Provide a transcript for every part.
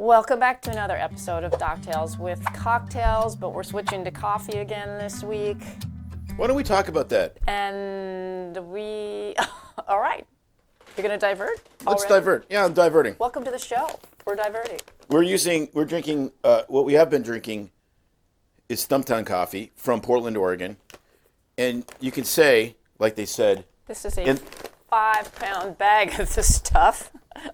Welcome back to another episode of Docktails with Cocktails, but we're switching to coffee again this week. Why don't we talk about that? And all right. You're going to divert? Let's divert. Yeah, I'm diverting. Welcome to the show. We're diverting. We're drinking, what we have been drinking is Stumptown Coffee from Portland, Oregon. And you can say, like they said. This is a 5-pound bag of this stuff.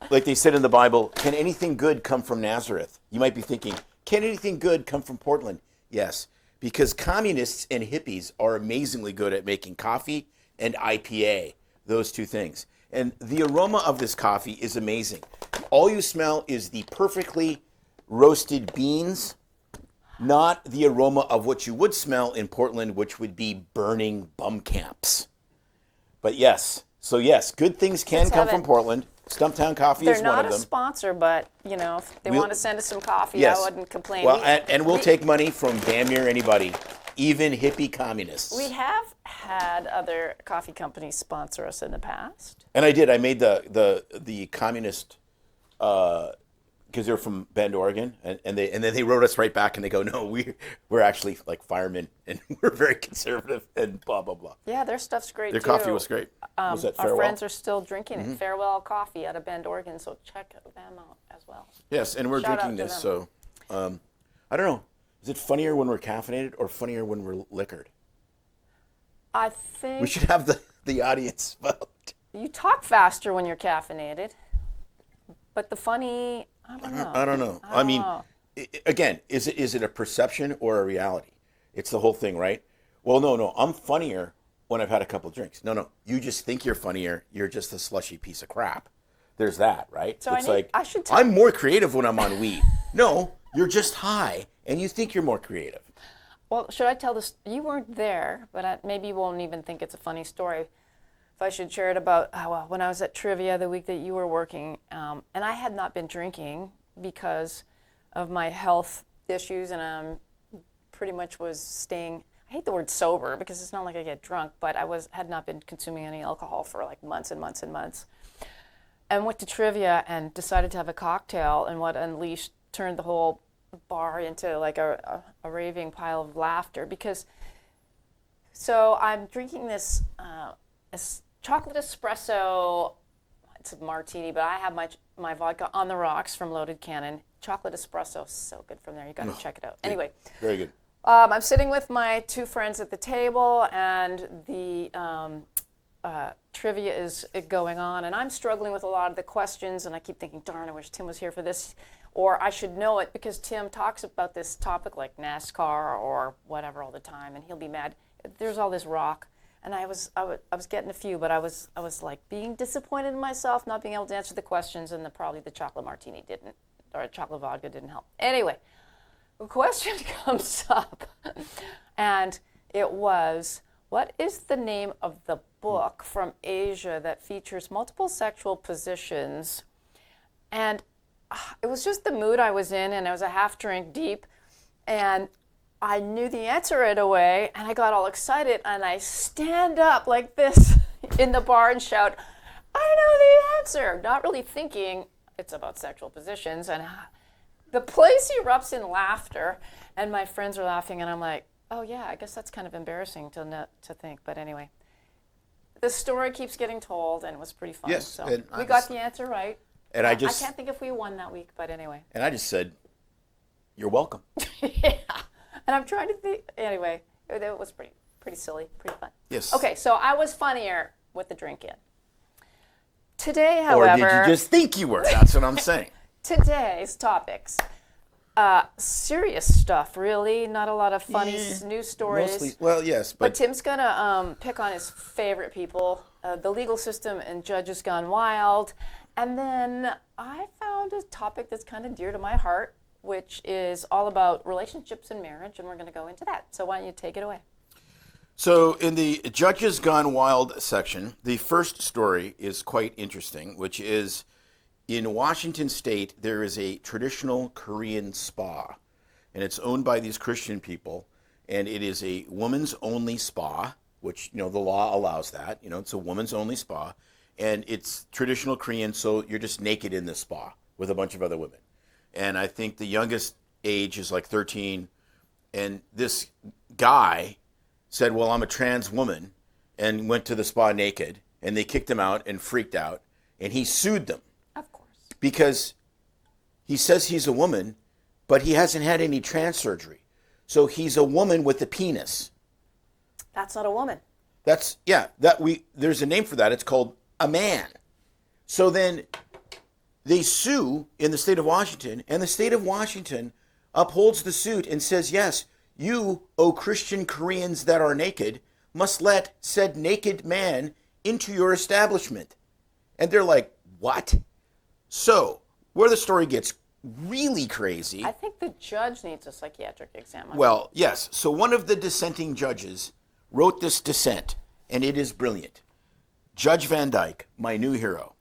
Like they said in the Bible, can anything good come from Nazareth? You might be thinking, can anything good come from Portland? Yes, because communists and hippies are amazingly good at making coffee and IPA, those two things. And the aroma of this coffee is amazing. All you smell is the perfectly roasted beans, not the aroma of what you would smell in Portland, which would be burning bum camps. But yes, good things can come from Portland. Stumptown Coffee is one of them. They're not a sponsor, but, if they want to send us some coffee, yes. I wouldn't complain. Well, and we'll take money from damn near anybody, even hippie communists. We have had other coffee companies sponsor us in the past. And I did. I made the communist, because they're from Bend, Oregon, and then they wrote us right back and they go, no, we're actually like firemen and we're very conservative and blah blah blah. Yeah, their stuff's great Their too. coffee was great. Was that Farewell? Our friends are still drinking it. Farewell Coffee out of Bend, Oregon. So check them out as well. Yes, and we're Shout drinking out to this. them. So I don't know. Is it funnier when we're caffeinated or funnier when we're liquored? I think We should have the audience vote. you talk faster when you're caffeinated, but the funny, I don't know. I don't know. I mean, again, is it a perception or a reality? It's the whole thing, right? Well, no. I'm funnier when I've had a couple drinks. No. You just think you're funnier. You're just a slushy piece of crap. There's that, right? So I should I'm more creative when I'm on weed. No, you're just high, and you think you're more creative. Well, should I tell this? You weren't there, but maybe you won't even think it's a funny story. If I should share it about when I was at trivia the week that you were working, and I had not been drinking because of my health issues, and pretty much was staying. I hate the word sober because it's not like I get drunk, but I had not been consuming any alcohol for like months and months and months. And went to trivia and decided to have a cocktail, and what unleashed turned the whole bar into like a raving pile of laughter so I'm drinking this chocolate espresso. It's a martini, but I have my vodka on the rocks from Loaded Cannon. Chocolate espresso, so good from there. You got to check it out. Anyway, very good. I'm sitting with my two friends at the table, and the trivia is going on, and I'm struggling with a lot of the questions, and I keep thinking, darn, I wish Tim was here for this, or I should know it because Tim talks about this topic like NASCAR or whatever all the time, and he'll be mad. There's all this rock. And I was getting a few, but I was like being disappointed in myself, not being able to answer the questions, and probably the chocolate martini didn't, or chocolate vodka didn't help. Anyway, a question comes up, and it was, what is the name of the book from Asia that features multiple sexual positions? And it was just the mood I was in, and I was a half drink deep, and I knew the answer right away, and I got all excited, and I stand up like this in the bar and shout, I know the answer, not really thinking it's about sexual positions. And the place erupts in laughter, and my friends are laughing, and I'm like, oh yeah, I guess that's kind of embarrassing to think, but anyway. The story keeps getting told, and it was pretty fun. Yes, so we got the answer right. And I can't think if we won that week, but anyway. And I just said, you're welcome. Yeah. And I'm trying to think, anyway, it was pretty silly, pretty fun. Yes. Okay, so I was funnier with the drink in. Today, however... Or did you just think you were? That's what I'm saying. Today's topics, serious stuff, really. Not a lot of funny news stories. Mostly, well, yes, but Tim's going to pick on his favorite people, the legal system and judges gone wild. And then I found a topic that's kind of dear to my heart, which is all about relationships and marriage, and we're going to go into that. So why don't you take it away? So in the Judges Gone Wild section, the first story is quite interesting, which is in Washington State, there is a traditional Korean spa, and it's owned by these Christian people, and it is a woman's only spa, which, the law allows that. It's a woman's only spa, and it's traditional Korean, so you're just naked in the spa with a bunch of other women. and I think the youngest age is like 13. And this guy said, well, I'm a trans woman, and went to the spa naked, and they kicked him out and freaked out, and he sued them. Of course. Because he says he's a woman, but he hasn't had any trans surgery. So he's a woman with a penis. That's not a woman. There's a name for that. It's called a man. So then they sue in the state of Washington, and the state of Washington upholds the suit and says, yes, you, O Christian Koreans that are naked, must let said naked man into your establishment. And they're like, what? So, where the story gets really crazy. I think the judge needs a psychiatric exam. Well, yes. So one of the dissenting judges wrote this dissent, and it is brilliant. Judge Van Dyke, my new hero.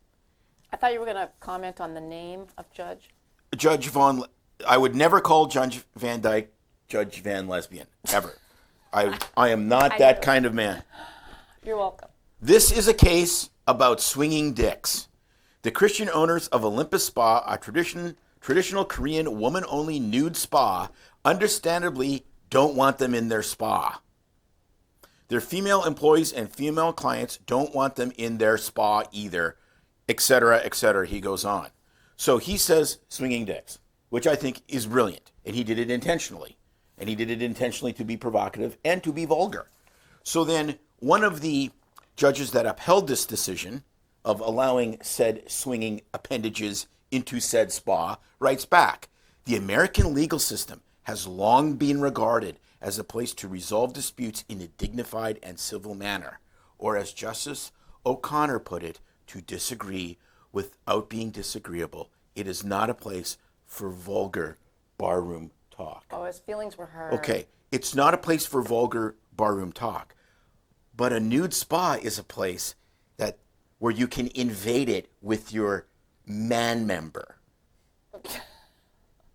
I thought you were going to comment on the name of Judge. I would never call Judge Van Dyke Judge Van Lesbian, ever. I am not that kind of man. You're welcome. This is a case about swinging dicks. The Christian owners of Olympus Spa, a traditional Korean woman-only nude spa, understandably don't want them in their spa. Their female employees and female clients don't want them in their spa either, etc., etc. He goes on. So he says swinging dicks, which I think is brilliant. And he did it intentionally. And he did it intentionally to be provocative and to be vulgar. So then one of the judges that upheld this decision of allowing said swinging appendages into said spa writes back, the American legal system has long been regarded as a place to resolve disputes in a dignified and civil manner, or as Justice O'Connor put it, to disagree without being disagreeable. It is not a place for vulgar barroom talk. Oh, his feelings were hurt. Okay, it's not a place for vulgar barroom talk, but a nude spa is a place where you can invade it with your man member.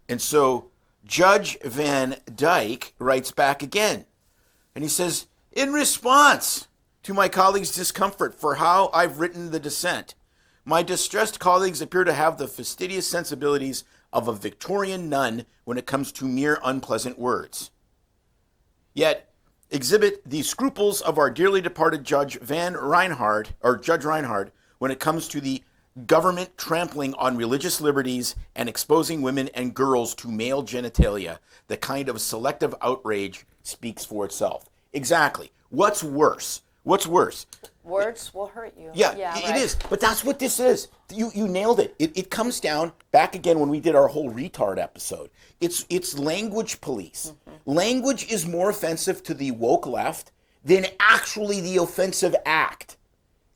And so Judge Van Dyke writes back again, and he says, in response to my colleagues' discomfort for how I've written the dissent, my distressed colleagues appear to have the fastidious sensibilities of a Victorian nun when it comes to mere unpleasant words. Yet exhibit the scruples of our dearly departed Judge Reinhardt when it comes to the government trampling on religious liberties and exposing women and girls to male genitalia. The kind of selective outrage speaks for itself. Exactly. What's worse? Words will hurt you. Yeah, right. It is. But that's what this is. You nailed it. It comes down back again when we did our whole retard episode. It's language police. Mm-hmm. Language is more offensive to the woke left than actually the offensive act.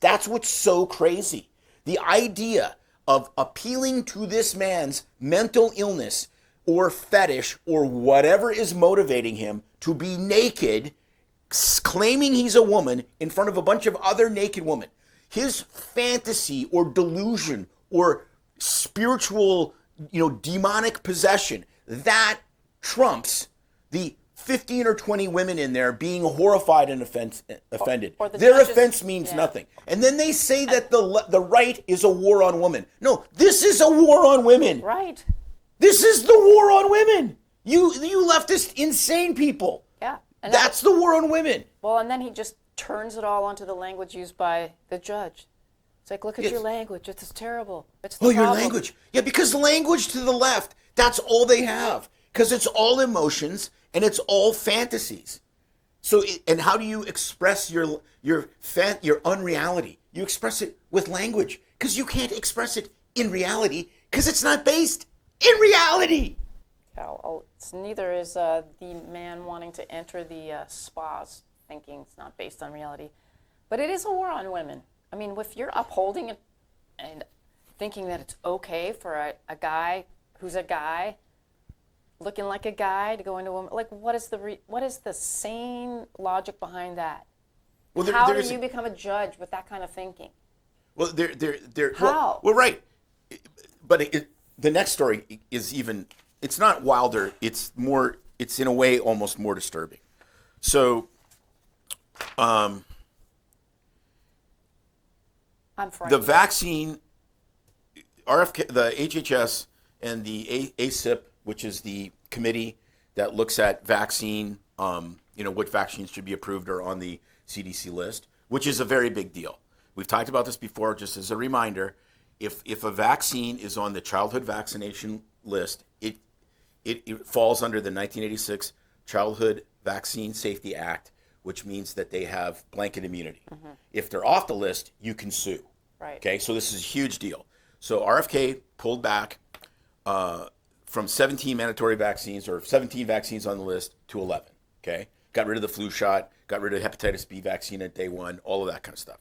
That's what's so crazy. The idea of appealing to this man's mental illness or fetish or whatever is motivating him to be naked, claiming he's a woman in front of a bunch of other naked women. His fantasy or delusion or spiritual, demonic possession, that trumps the 15 or 20 women in there being horrified and offended. Or Their offense means nothing. And then they say that the right is a war on women. No, this is a war on women. Right. This is the war on women. You leftist insane people. Yeah. And that's the war on women. Well, and then he just turns it all onto the language used by the judge. It's like, look at your language. It's terrible. It's the your language. Yeah, because language to the left, that's all they have. Because it's all emotions and it's all fantasies. So, and how do you express your unreality? You express it with language. Because you can't express it in reality because it's not based in reality. Neither is the man wanting to enter the spas thinking it's not based on reality. But it is a war on women. I mean, if you're upholding it and thinking that it's okay for a guy who's a guy, looking like a guy to go into a woman, like what is the sane logic behind that? Well, how do you become a judge with that kind of thinking? Well, how? Well, right. But the next story is even, it's not wilder, it's in a way almost more disturbing. So, I'm frightened. the vaccine, the HHS and the ACIP, which is the committee that looks at vaccine, what vaccines should be approved, are on the CDC list, which is a very big deal. We've talked about this before, just as a reminder. If a vaccine is on the childhood vaccination list, it falls under the 1986 Childhood Vaccine Safety Act, which means that they have blanket immunity. If they're off the list, you can sue. Right. Okay, so this is a huge deal. So RFK pulled back from 17 mandatory vaccines, or 17 vaccines on the list, to 11. Okay, got rid of the flu shot, got rid of hepatitis B vaccine at day one, all of that kind of stuff.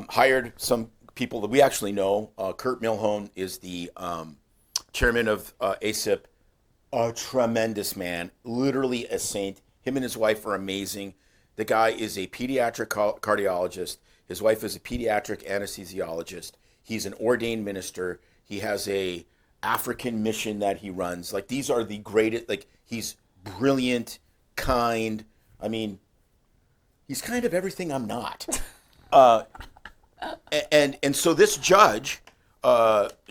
Hired some people that we actually know. Kurt Milhoen is the chairman of ACIP, a tremendous man, literally a saint. Him and his wife are amazing. The guy is a pediatric cardiologist. His wife is a pediatric anesthesiologist. He's an ordained minister. He has a African mission that he runs. Like, these are the greatest. Like, he's brilliant, kind. I mean, he's kind of everything I'm not. And so this judge,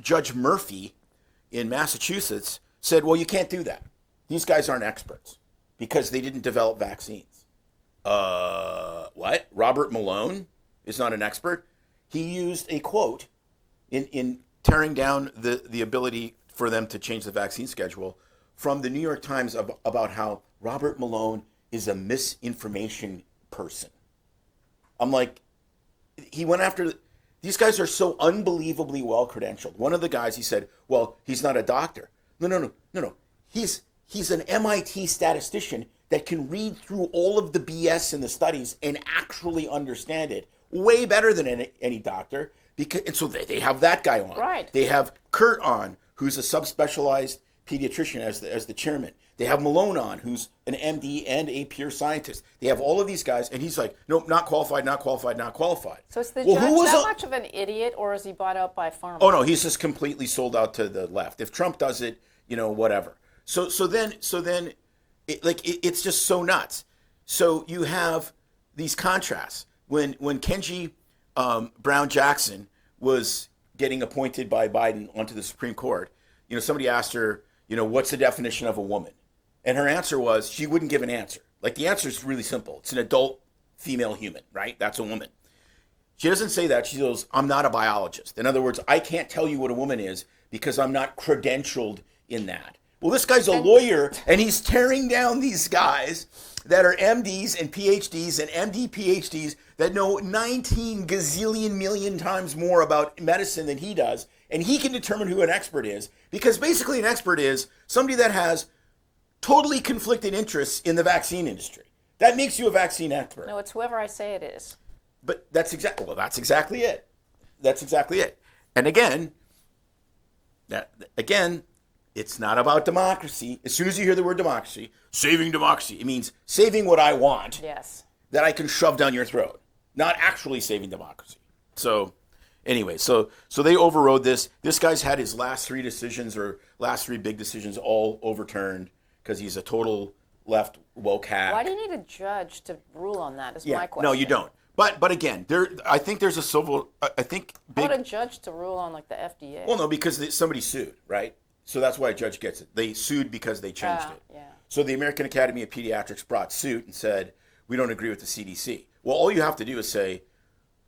Judge Murphy in Massachusetts, said, well, you can't do that. These guys aren't experts because they didn't develop vaccines. What? Robert Malone is not an expert? He used a quote in tearing down the ability for them to change the vaccine schedule from the New York Times about how Robert Malone is a misinformation person. I'm like, he went after, these guys are so unbelievably well credentialed. One of the guys, he said, well, he's not a doctor. No. He's an MIT statistician that can read through all of the BS in the studies and actually understand it way better than any doctor. And so they have that guy on. Right. They have Kurt on, who's a subspecialized pediatrician as the chairman. They have Malone on, who's an MD and a pure scientist. They have all of these guys, and he's like, nope, not qualified, not qualified, not qualified. So is the judge that much of an idiot, or is he bought out by pharma? Oh no, he's just completely sold out to the left. If Trump does it, whatever. So then, it's just so nuts. So you have these contrasts. When Ketanji Brown Jackson was getting appointed by Biden onto the Supreme Court, somebody asked her, what's the definition of a woman? And her answer was, she wouldn't give an answer. Like, the answer is really simple. It's an adult female human, right? That's a woman. She doesn't say that. She goes, I'm not a biologist. In other words, I can't tell you what a woman is because I'm not credentialed in that. Well, this guy's a lawyer, and he's tearing down these guys that are MDs and PhDs and MD PhDs that know 19 gazillion million times more about medicine than he does, and he can determine who an expert is, because basically an expert is somebody that has totally conflicted interests in the vaccine industry. That makes you a vaccine expert. No, it's whoever I say it is. But that's exactly it. That's exactly it. And again, it's not about democracy. As soon as you hear the word democracy, saving democracy, it means saving what I want. Yes. That I can shove down your throat, not actually saving democracy. So anyway, so they overrode this. This guy's had his last three big decisions all overturned because he's a total left woke hack. Why do you need a judge to rule on that? Is my question. No, you don't. But again, I think there's a civil. I think big. How would a judge to rule on like the FDA? Well, no, because somebody sued, right? So that's why a judge gets it. They sued because they changed it. Yeah. So the American Academy of Pediatrics brought suit and said, we don't agree with the CDC. Well, all you have to do is say,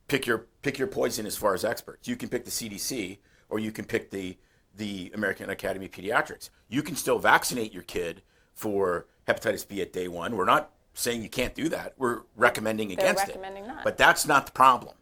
pick your poison as far as experts. You can pick the CDC, or you can pick the American Academy of Pediatrics. You can still vaccinate your kid for hepatitis B at day one. We're not saying you can't do that. We're recommending against it. Not. But that's not the problem.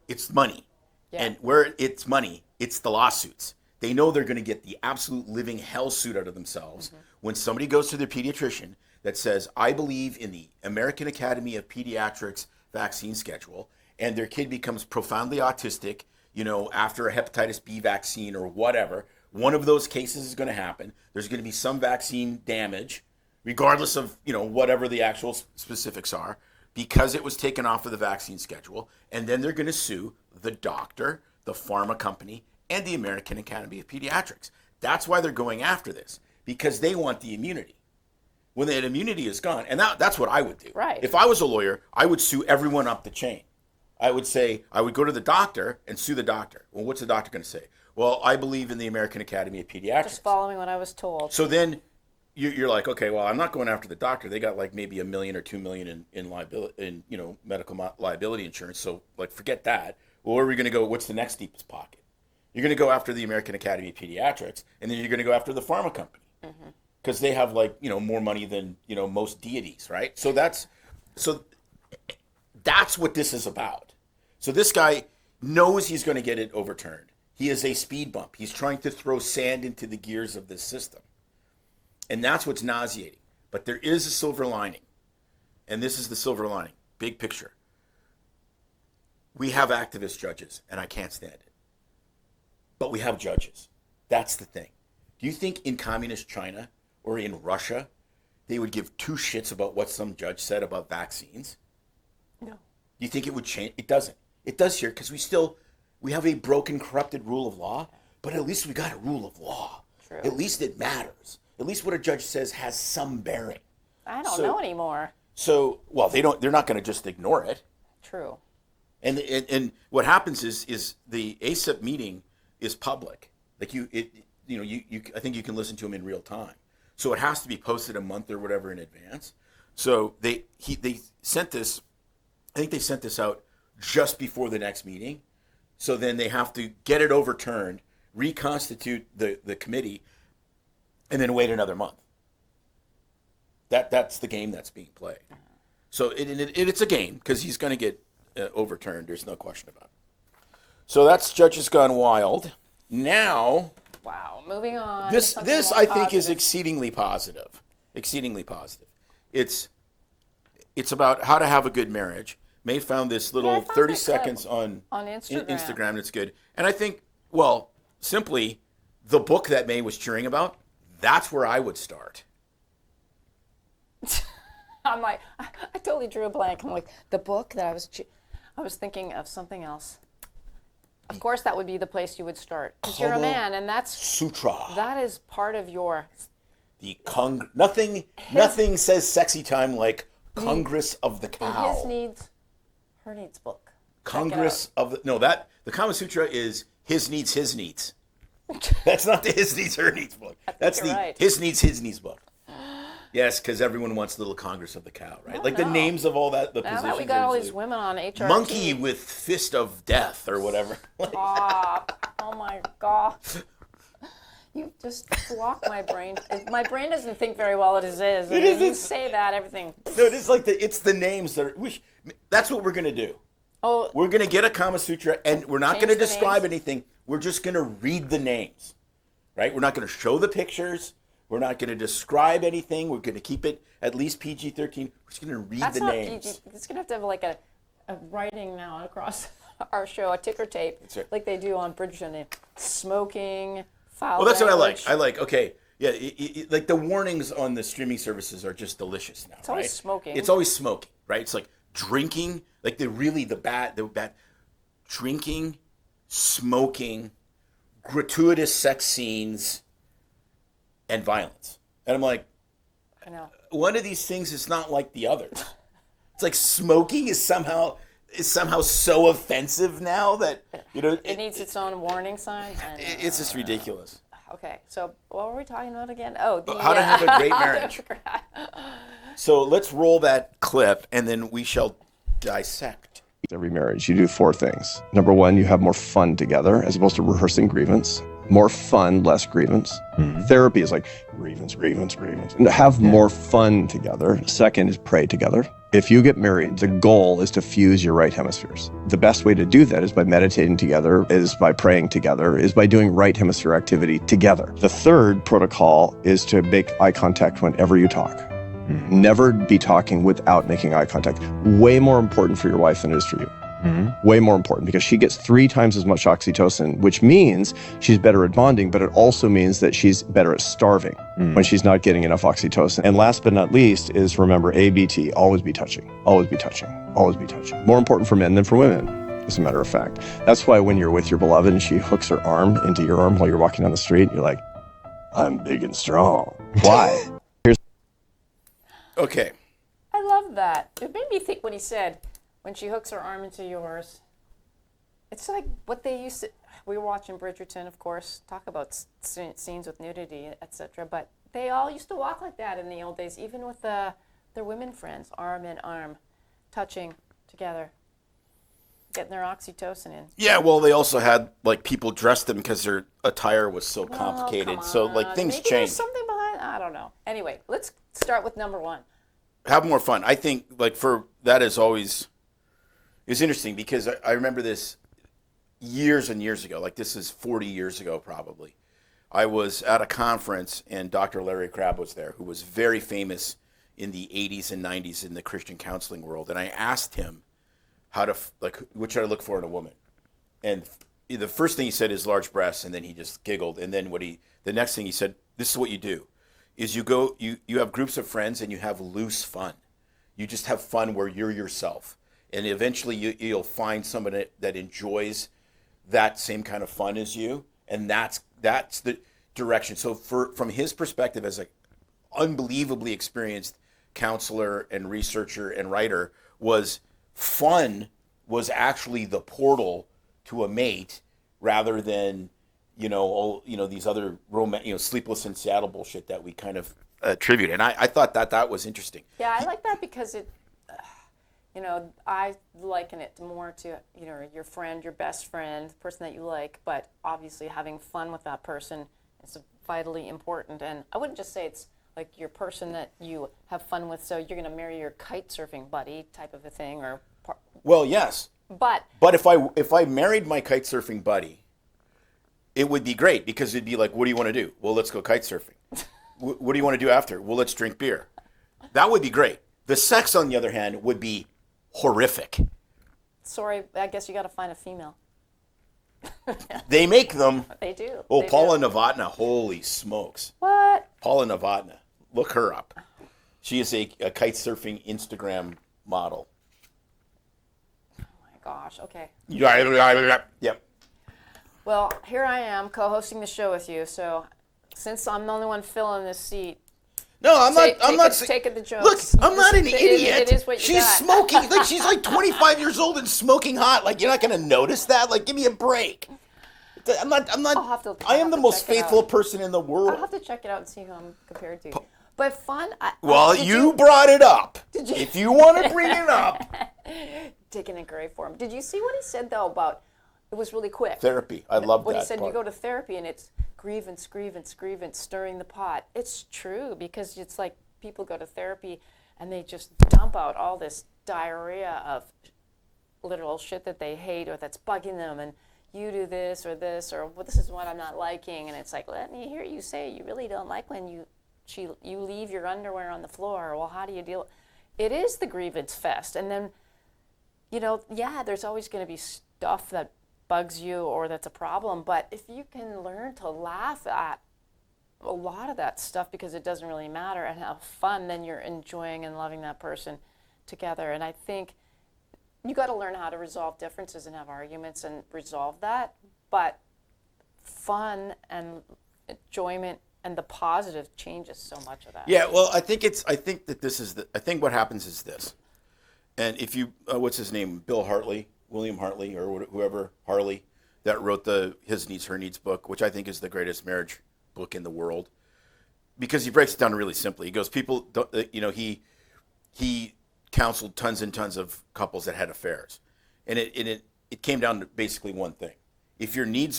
It's money. Yeah. And where it's money, it's the lawsuits. They know they're going to get the absolute living hell suit out of themselves when somebody goes to their pediatrician that says, I believe in the American Academy of Pediatrics vaccine schedule, and their kid becomes profoundly autistic, after a hepatitis B vaccine or whatever. One of those cases is going to happen. There's going to be some vaccine damage, regardless of, whatever the actual specifics are, because it was taken off of the vaccine schedule. And then they're going to sue the doctor, the pharma company, and the American Academy of Pediatrics. That's why they're going after this, because they want the immunity. When that immunity is gone, and that's what I would do. Right. If I was a lawyer, I would sue everyone up the chain. I would say, I would go to the doctor and sue the doctor. Well, what's the doctor going to say? Well, I believe in the American Academy of Pediatrics. Just following what I was told. So then you're like, okay, well, I'm not going after the doctor. They got like maybe $1 million or $2 million in liability, in medical liability insurance. So like, forget that. Well, where are we going to go? What's the next deepest pocket? You're going to go after the American Academy of Pediatrics, and then you're going to go after the pharma company because they have like more money than most deities, right? So that's what this is about. So this guy knows he's going to get it overturned. He is a speed bump. He's trying to throw sand into the gears of this system. And that's what's nauseating. But there is a silver lining. And this is the silver lining. Big picture. We have activist judges, and I can't stand it. But we have judges. That's the thing. Do you think in communist China or in Russia, they would give two shits about what some judge said about vaccines? No. Do you think it would change? It doesn't. It does here because we have a broken, corrupted rule of law, but at least we got a rule of law. True. At least it matters. At least what a judge says has some bearing. I don't know anymore. So, well, they're not going to just ignore it. True. And what happens is the ASIP meeting is public. Like I think you can listen to them in real time. So it has to be posted a month or whatever in advance. So they sent this. I think they sent this out just before the next meeting. So then they have to get it overturned, reconstitute the committee, and then wait another month. That's the game that's being played. So it's a game because he's going to get overturned. There's no question about it. So that's Judges Gone Wild. Now, wow. Moving on. This I think is exceedingly positive. Exceedingly positive. It's about how to have a good marriage. May found this little 30 seconds on Instagram. That's good. And I think, well, simply the book that May was cheering about, that's where I would start. I'm like, I totally drew a blank. I'm like, the book that I was thinking of something else. Of course, that would be the place you would start because you're a man, and that's Sutra. That is part of your. Nothing says sexy time like Congress of the Cow. His needs, her needs book. Congress of the Kama Sutra is his needs, his needs. That's not the his needs, her needs book. That's the right. his needs book. Yes, because everyone wants little Congress of the Cow, right? The names of all that, the now positions. That we got all these women on HRT. Monkey with fist of death or whatever. Oh my God. You just block my brain. My brain doesn't think very well as it is. If you say that, everything. No, it is like it's the names that are. That's what we're going to do. Oh, we're going to get a Kama Sutra, and we're not going to describe anything. We're just going to read the names, right? We're not going to show the pictures. We're not going to describe anything. We're going to keep it at least PG-13. We're just going to read the names. PG. It's going to have like a writing now across our show, a ticker tape, like they do on Bridgerton. Smoking, foul. Well, that's language. what I like. Okay, yeah, like the warnings on the streaming services are just delicious now. It's always smoking. It's always smoking, right? It's like drinking, like the bad drinking, smoking, gratuitous sex scenes, and violence. And I'm like, I know. One of these things is not like the others. It's like smoking is somehow so offensive now that it needs its own warning sign. It's just ridiculous. Okay, so what were we talking about again? Oh, how to have a great marriage. So let's roll that clip and then we shall dissect. Every marriage, you do 4 things. Number 1, you have more fun together as opposed to rehearsing grievance. More fun, less grievance. Mm-hmm. Therapy is like grievance. And to have more fun together. Second is pray together. If you get married, the goal is to fuse your right hemispheres. The best way to do that is by meditating together, is by praying together, is by doing right hemisphere activity together. The third protocol is to make eye contact whenever you talk. Mm-hmm. Never be talking without making eye contact. Way more important for your wife than it is for you. Mm-hmm. Way more important because she gets 3 times as much oxytocin, which means she's better at bonding, but it also means that she's better at starving when she's not getting enough oxytocin. And last but not least is remember ABT, always be touching, always be touching, always be touching. More important for men than for women, as a matter of fact. That's why when you're with your beloved and she hooks her arm into your arm while you're walking down the street, you're like, I'm big and strong. Why? Okay. I love that. It made me think when he said, when she hooks her arm into yours, it's like what they used to. We were watching Bridgerton, of course, talk about scenes with nudity, etc. But they all used to walk like that in the old days, even with their women friends, arm in arm, touching together, getting their oxytocin in. Yeah, well, they also had like people dressed them because their attire was so Come complicated. So like on. things Maybe change. there's something behind. I don't know. Anyway, let's start with number one. Have more fun. I think like for that is always it's interesting because I remember this years and years ago. Like this is 40 years ago probably. I was at a conference and Dr. Larry Crabb was there, who was very famous in the 80s and 90s in the Christian counseling world. And I asked him how to what should I look for in a woman? And the first thing he said is large breasts, and then he just giggled. And then the next thing he said, this is what you do. Is you have groups of friends and you have loose fun. You just have fun where you're yourself. And eventually you'll find somebody that enjoys that same kind of fun as you. And that's the direction. So from his perspective as an unbelievably experienced counselor and researcher and writer, was fun was actually the portal to a mate rather than these other Sleepless in Seattle bullshit that we kind of attribute. And I thought that was interesting. Yeah, I like that because it, I liken it more to, your friend, your best friend, the person that you like, but obviously having fun with that person is vitally important. And I wouldn't just say it's like your person that you have fun with, so you're going to marry your kite surfing buddy type of a thing, or. Well, yes. But if I married my kite surfing buddy, it would be great because it'd be like, what do you want to do? Well, let's go kite surfing. What do you want to do after? Well, let's drink beer. That would be great. The sex, on the other hand, would be horrific. Sorry, I guess you got to find a female. They make them. They do. Oh, They Paula do. Novotna. Holy smokes. What? Paula Novotna. Look her up. She is a kite surfing Instagram model. Oh my gosh. Okay. Yep. Well, here I am co-hosting the show with you. So, since I'm the only one filling this seat, No, I'm not. taking the jokes. Look, I'm not an idiot. It is what you she's got. smoking. Like she's like 25 years old and smoking hot. Like you're not gonna notice that. Like give me a break. I'm not. I am the most faithful person in the world. I'll have to check it out and see who I'm compared to. But fun. Well, you brought it up. Did you? If you want to bring it up. Taking a grave for him. Did you see what he said though about? It was really quick. Therapy. I love that. When he said part. you go to therapy and it's grievance, stirring the pot. It's true because it's like people go to therapy and they just dump out all this diarrhea of literal shit that they hate or that's bugging them, and you do this or well, this is what I'm not liking, and it's like, let me hear you say you really don't like when you leave your underwear on the floor. Well, how do you deal? It is the grievance fest, and then there's always going to be stuff that bugs you or that's a problem, but if you can learn to laugh at a lot of that stuff because it doesn't really matter and have fun, then you're enjoying and loving that person together. And I think you got to learn how to resolve differences and have arguments and resolve that, but fun and enjoyment and the positive changes so much of that. Yeah, well, I think what happens is this. And if you what's his name? William Hartley, or whoever, Harley, that wrote the His Needs, Her Needs book, which I think is the greatest marriage book in the world, because he breaks it down really simply. He goes, people don't, he counseled tons and tons of couples that had affairs, and it came down to basically one thing: if your needs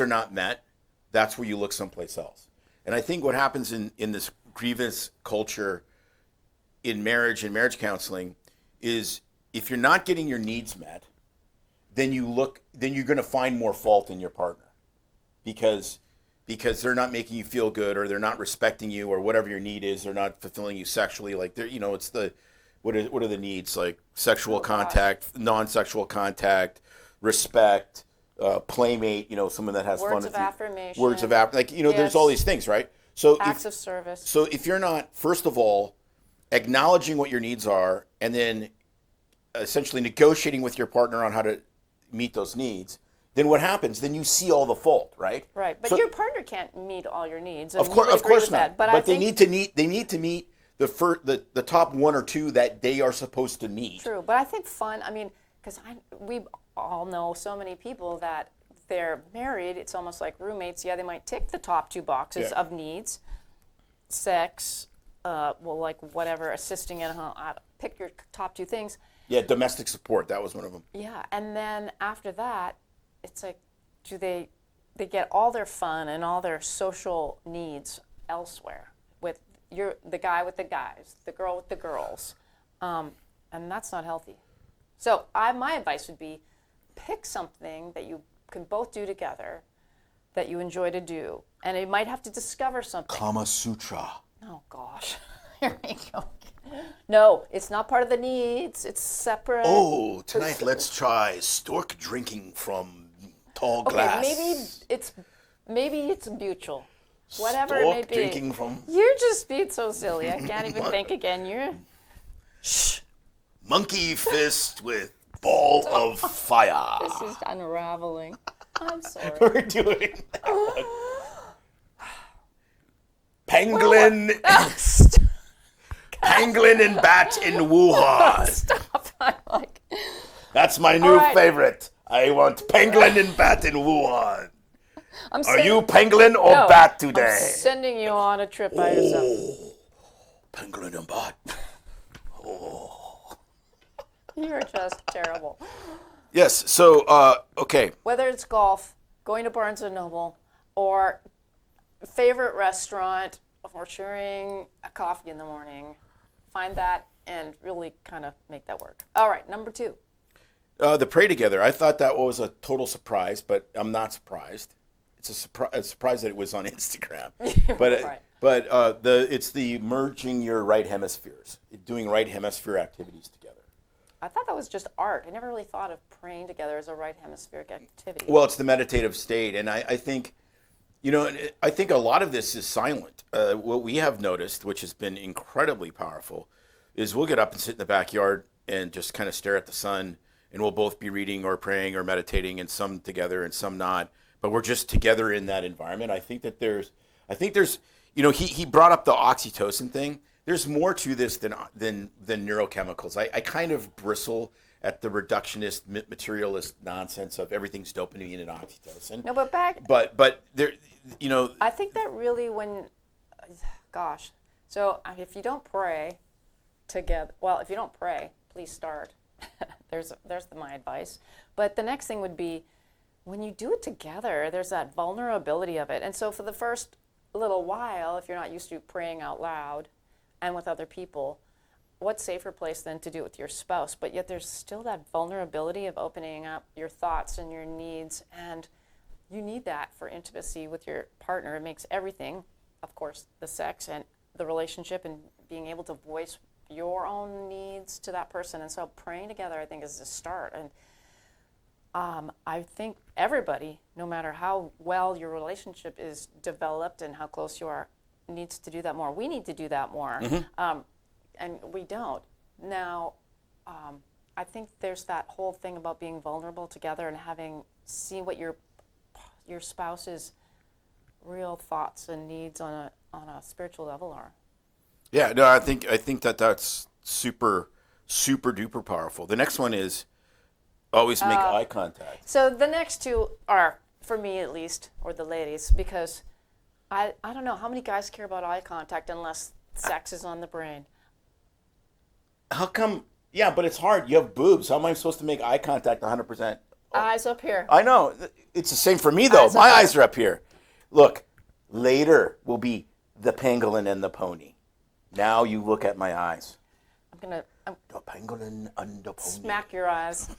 are not met, that's where you look someplace else. And I think what happens in this grievance culture in marriage and marriage counseling is if you're not getting your needs met, then you're going to find more fault in your partner because they're not making you feel good, or they're not respecting you, or whatever your need is. They're not fulfilling you sexually. Like it's the what are the needs, like sexual contact, non-sexual contact, respect, playmate. Someone that has fun with you. Words of affirmation. Yes. There's all these things, right? So acts of service. So if you're not, first of all, acknowledging what your needs are, and then essentially negotiating with your partner on how to meet those needs, then what happens? Then you see all the fault, right? Right, but your partner can't meet all your needs. Of course not. But they need to meet the top one or two that they are supposed to meet. True, but I think fun. I mean, because we all know so many people that they're married. It's almost like roommates. Yeah, they might tick the top two boxes of needs, sex, like whatever, assisting at home. Pick your top two things. Yeah, domestic support. That was one of them. Yeah, and then after that, it's like, do they get all their fun and all their social needs elsewhere with the guy with the guys, the girl with the girls, and that's not healthy. So my advice would be, pick something that you can both do together, that you enjoy to do, and you might have to discover something. Kama Sutra. Oh gosh, here we go. No, it's not part of the needs. It's separate. Oh, tonight let's try stork drinking from tall glass. Maybe it's mutual. Whatever Stork it may be. drinking from You're just being so silly. I can't even think again. Shh. monkey fist with ball of fire. This is unraveling. I'm sorry. We're doing that one. Pangolin, pangolin and bat in Wuhan. Stop. I'm like, That's my new All right. favorite. I want pangolin and bat in Wuhan. I'm Are you pangolin or No, bat I'm today? sending you on a trip by yourself. Oh, pangolin and bat. You're just terrible. Yes. So, okay. Whether it's golf, going to Barnes & Noble, or favorite restaurant, or sharing a coffee in the morning, find that and really kind of make that work. All right, number 2. The pray together. I thought that was a total surprise, but I'm not surprised. It's a surprise that it was on Instagram. But Right. It's the merging your right hemispheres, doing right hemisphere activities together. I thought that was just art. I never really thought of praying together as a right hemispheric activity. Well, it's the meditative state, and I think, I think a lot of this is silent. What we have noticed, which has been incredibly powerful, is we'll get up and sit in the backyard and just kind of stare at the sun, and we'll both be reading or praying or meditating, and some together and some not. But we're just together in that environment. I think there's, he brought up the oxytocin thing. There's more to this than neurochemicals. I kind of bristle at the reductionist, materialist nonsense of everything's dopamine and oxytocin. No, but But there, I think that really so if you don't pray together, if you don't pray, please start. there's my advice. But the next thing would be, when you do it together, there's that vulnerability of it. And so for the first little while, if you're not used to praying out loud and with other people, what safer place than to do it with your spouse? But yet there's still that vulnerability of opening up your thoughts and your needs, and you need that for intimacy with your partner. It makes everything, of course, the sex and the relationship and being able to voice your own needs to that person. And so praying together, I think, is the start. And I think everybody, no matter how well your relationship is developed and how close you are, needs to do that more. We need to do that more. And we don't. Now, I think there's that whole thing about being vulnerable together and see what your spouse's real thoughts and needs on a spiritual level are. Yeah, no, I think that's super, super duper powerful. The next one is always make eye contact. So the next two are, for me at least, or the ladies, because I don't know, how many guys care about eye contact unless sex is on the brain? How come? Yeah, but it's hard. You have boobs. How am I supposed to make eye contact 100%? Eyes up here. I know. It's the same for me, though. My eyes are up here. Look, later will be the pangolin and the pony. Now you look at my eyes. I'm The pangolin and the pony. smack your eyes.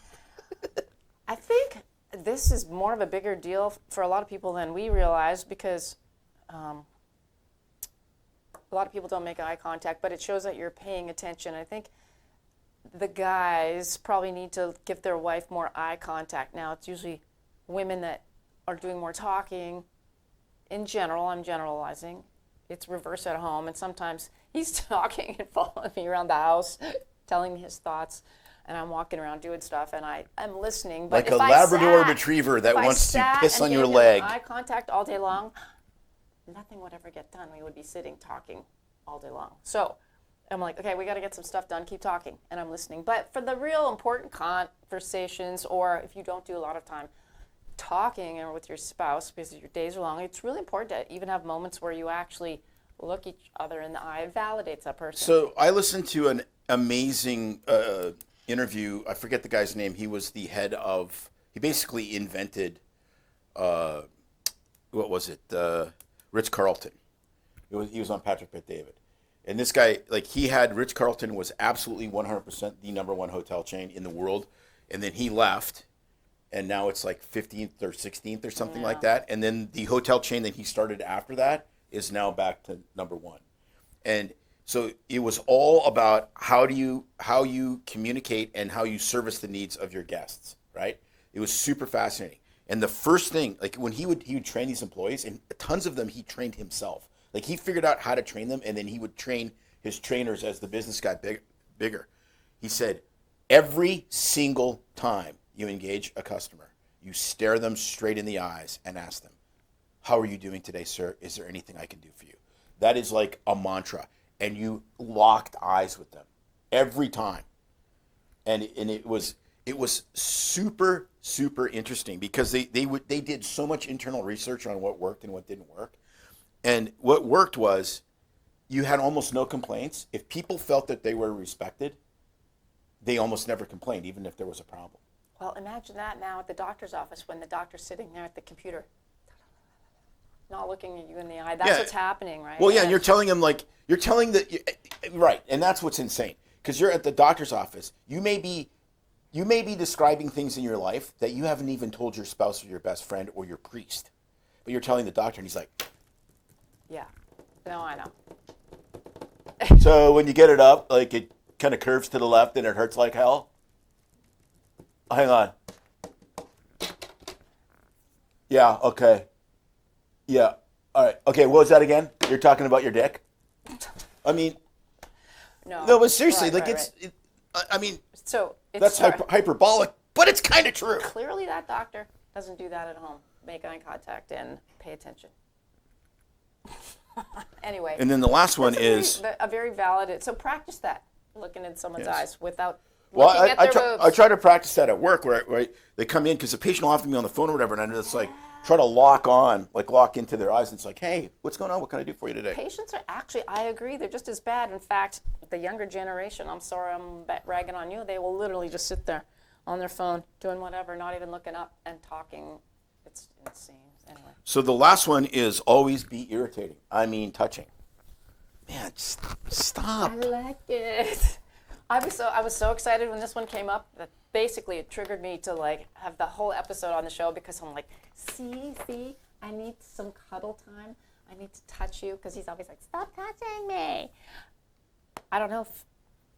I think this is more of a bigger deal for a lot of people than we realize, because a lot of people don't make eye contact, but it shows that you're paying attention. I think the guys probably need to give their wife more eye contact. Now, it's usually women that are doing more talking. In general, I'm generalizing. It's reverse at home, and sometimes he's talking and following me around the house, telling me his thoughts, and I'm walking around doing stuff, and I'm listening. But Like a if I Labrador sat- retriever that if I wants to sat piss and on gave your him leg. eye contact all day long, nothing would ever get done. We would be sitting talking all day long. So I'm like, okay, we got to get some stuff done. Keep talking, and I'm listening. But for the real important conversations, or if you don't do a lot of time talking or with your spouse because your days are long, it's really important to even have moments where you actually look each other in the eye. It validates that person. So I listened to an amazing interview. I forget the guy's name. He was the head of. He basically invented. What was it? Ritz Carlton. He was on Patrick Bet-David. And this guy, like, he had Ritz Carlton was absolutely 100% the number one hotel chain in the world, and then he left, and now it's like 15th or 16th or something like that. And then the hotel chain that he started after that is now back to number one. And so it was all about how you communicate and how you service the needs of your guests, right? It was super fascinating. And the first thing, like when he would train these employees, and tons of them he trained himself. Like he figured out how to train them, and then he would train his trainers as the business got bigger. He said, every single time you engage a customer, you stare them straight in the eyes and ask them, how are you doing today, sir? Is there anything I can do for you? That is like a mantra. And you locked eyes with them every time. And it was super, super interesting because they did so much internal research on what worked and what didn't work. And what worked was you had almost no complaints. If people felt that they were respected, they almost never complained, even if there was a problem. Well, imagine that now at the doctor's office when the doctor's sitting there at the computer, not looking at you in the eye. That's what's happening, right? Well, yeah, and you're telling them, like, right, and that's what's insane. Because you're at the doctor's office. You may be describing things in your life that you haven't even told your spouse or your best friend or your priest. But you're telling the doctor, and he's like, yeah. No, I know. so when you get it up, like it kind of curves to the left and it hurts like hell. Hang on. Yeah, okay. Yeah. All right. Okay, what was that again? You're talking about your dick? I mean, no, but seriously, I mean, so that's hyperbolic, but it's kind of true. Clearly that doctor doesn't do that at home. Make eye contact and pay attention. Anyway. And then the last one is a very valid. So practice that, looking in someone's eyes without well, looking at their boobs. I try to practice that at work where they come in because the patient will have to be on the phone or whatever, and I just like try to lock into their eyes, and it's like, hey, what's going on? What can I do for you today? Patients are actually, I agree, they're just as bad. In fact, the younger generation, I'm sorry I'm ragging on you, they will literally just sit there on their phone doing whatever, not even looking up and talking. It's insane. Anyway. So the last one is always be irritating. I mean, touching. Man, stop. I like it. I was so excited when this one came up that basically it triggered me to like have the whole episode on the show because I'm like, see, I need some cuddle time. I need to touch you because he's always like, stop touching me. I don't know if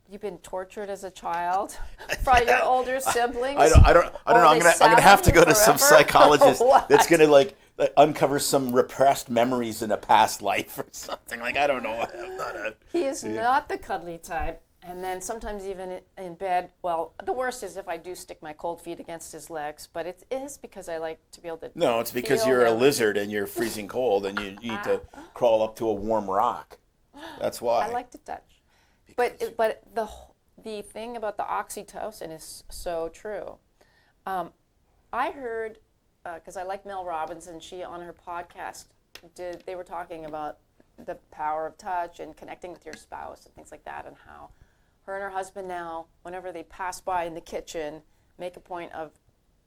you've been tortured as a child by your older siblings. I don't know. I'm gonna have to go to some psychologist that's gonna like uncover some repressed memories in a past life or something. Like I don't know. He is not the cuddly type. And then sometimes even in bed, well, the worst is if I do stick my cold feet against his legs, but it is because I like to be able to No, it's because you're a lizard and you're freezing cold and you need to crawl up to a warm rock. That's why. I like to touch. But the thing about the oxytocin is so true. I heard, because I like Mel Robbins, and she on her podcast, they were talking about the power of touch and connecting with your spouse and things like that, and how her and her husband now, whenever they pass by in the kitchen, make a point of,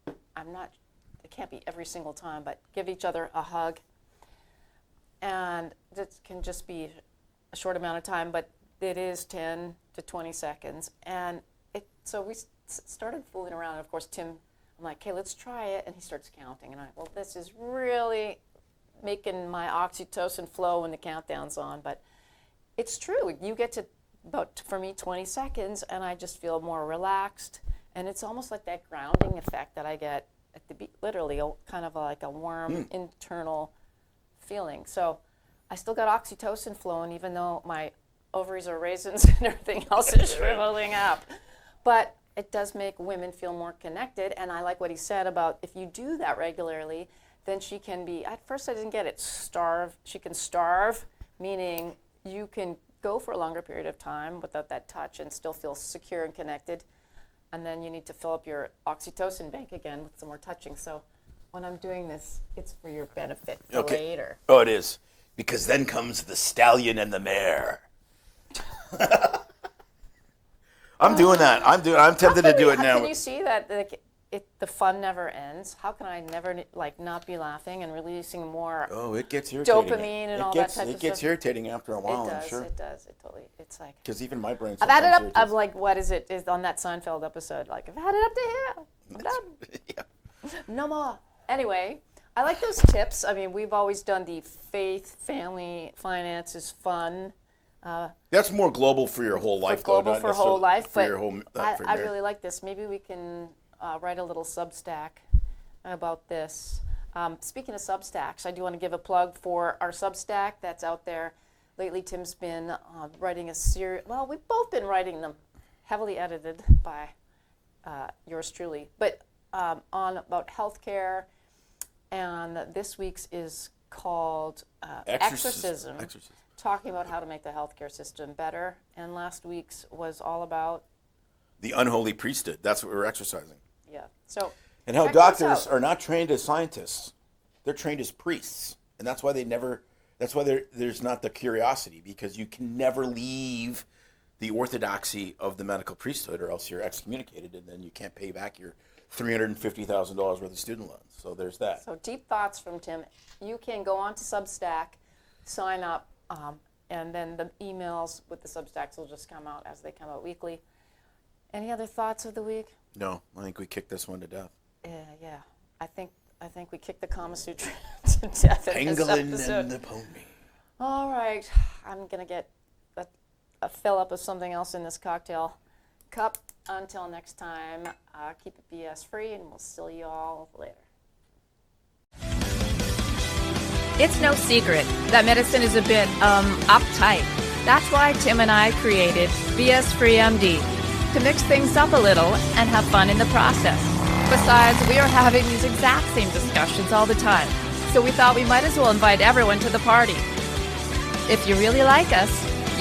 it can't be every single time, but give each other a hug. And it can just be a short amount of time, but it is 10 to 20 seconds. And so we started fooling around. And of course, Tim, I'm like, okay, let's try it. And he starts counting. And well, this is really making my oxytocin flow when the countdown's on. But it's true. You get to about, for me, 20 seconds, and I just feel more relaxed. And it's almost like that grounding effect that I get at the beat, literally, kind of like a warm internal feeling. So I still got oxytocin flowing, even though my ovaries are raisins and everything else is shriveling up. But it does make women feel more connected. And I like what he said about if you do that regularly, then she can be, at first I didn't get it, starve. She can starve, meaning you can go for a longer period of time without that touch and still feel secure and connected. And then you need to fill up your oxytocin bank again with some more touching. So when I'm doing this, it's for your benefit for later. Oh, it is. Because then comes the stallion and the mare. I'm doing that. I'm tempted to do it now. Can you see that the fun never ends? How can I never not be laughing and releasing more it gets irritating. dopamine and all that type of stuff? It gets irritating after a while, I'm sure. It does. It totally. It's like. Because even my brain. I've added up. I'm like, what is it? Is on that Seinfeld episode? Like, I've added up to here. I'm done. Yeah. No more. Anyway, I like those tips. I mean, we've always done the faith, family, finances, fun. That's more global for your whole life, global though. For whole life, for but your whole, I really like this. Maybe we can write a little Substack about this. Speaking of Substacks, I do want to give a plug for our Substack that's out there. Lately, Tim's been writing a series. Well, we've both been writing them, heavily edited by yours truly, but on about healthcare. And this week's is called Exorcism. Talking about how to make the healthcare system better. And last week's was all about the unholy priesthood. That's what we're exercising. Yeah. So. And how doctors are not trained as scientists; they're trained as priests, and that's why there's not the curiosity, because you can never leave the orthodoxy of the medical priesthood, or else you're excommunicated, and then you can't pay back your $350,000 worth of student loans. So there's that. So deep thoughts from Tim. You can go on to Substack, sign up, and then the emails with the Substacks will just come out as they come out weekly. Any other thoughts of the week? No, I think we kicked this one to death. Yeah. I think we kicked the Kama Sutra to death in this Pangolin episode. and the pony. All right. I'm going to get a fill up of something else in this cocktail cup. Until next time, keep it BS free, and we'll see you all later. It's no secret that medicine is a bit, uptight. That's why Tim and I created BS Free MD, to mix things up a little and have fun in the process. Besides, we are having these exact same discussions all the time, so we thought we might as well invite everyone to the party. If you really like us,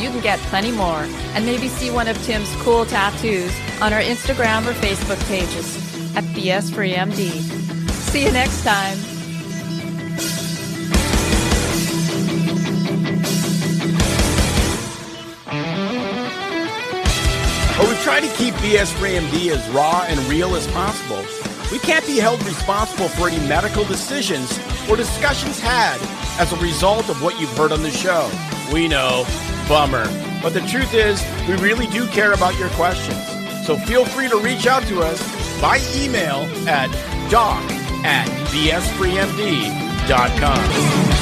you can get plenty more, and maybe see one of Tim's cool tattoos on our Instagram or Facebook pages at BS Free MD. See you next time. But we try to keep BS Free MD as raw and real as possible. We can't be held responsible for any medical decisions or discussions had as a result of what you've heard on the show. We know, bummer. But the truth is, we really do care about your questions. So feel free to reach out to us by email at doc@bsfreemd.com.